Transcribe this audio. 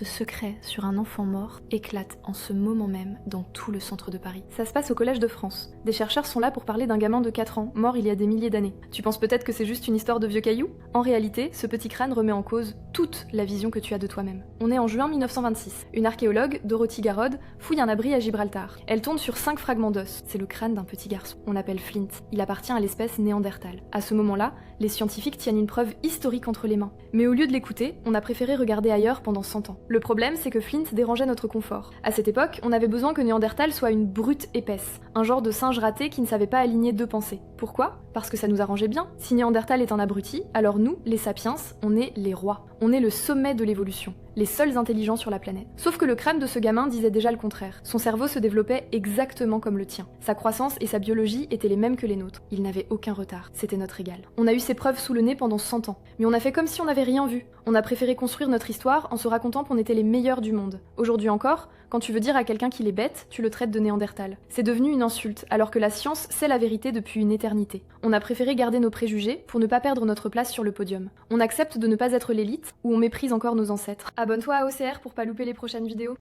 ce secret sur un enfant mort éclate en ce moment même dans tout le centre de Paris. Ça se passe au Collège de France. Des chercheurs sont là pour parler d'un gamin de 4 ans, mort il y a des milliers d'années. Tu penses peut-être que c'est juste une histoire de vieux cailloux? En réalité, ce petit crâne remet en cause toute la vision que tu as de toi-même. On est en juin 1926. Une archéologue, Dorothy Garrod, fouille un abri à Gibraltar. Elle tombe sur 5 fragments d'os. C'est le crâne d'un petit garçon. On l'appelle Flint. Il appartient à l'espèce Néandertal. À ce moment-là, les scientifiques tiennent une preuve historique entre les mains. Mais au lieu de l'écouter, on a préféré regarder ailleurs pendant 100 ans. Le problème, c'est que Flint dérangeait notre confort. À cette époque, on avait besoin que Néandertal soit une brute épaisse, un genre de singe raté qui ne savait pas aligner deux pensées. Pourquoi? Parce que ça nous arrangeait bien. Si Néandertal est un abruti, alors nous, les sapiens, on est les rois. On est le sommet de l'évolution, les seuls intelligents sur la planète. Sauf que le crâne de ce gamin disait déjà le contraire. Son cerveau se développait exactement comme le tien. Sa croissance et sa biologie étaient les mêmes que les nôtres. Il n'avait aucun retard. C'était notre égal. On a eu ces preuves sous le nez pendant 100 ans. Mais on a fait comme si on n'avait rien vu. On a préféré construire notre histoire en se racontant qu'on était les meilleurs du monde. Aujourd'hui encore, quand tu veux dire à quelqu'un qu'il est bête, tu le traites de Néandertal. C'est devenu une insulte, alors que la science sait la vérité depuis une éternité. On a préféré garder nos préjugés pour ne pas perdre notre place sur le podium. On accepte de ne pas être l'élite, ou on méprise encore nos ancêtres. Abonne-toi à OCR pour pas louper les prochaines vidéos.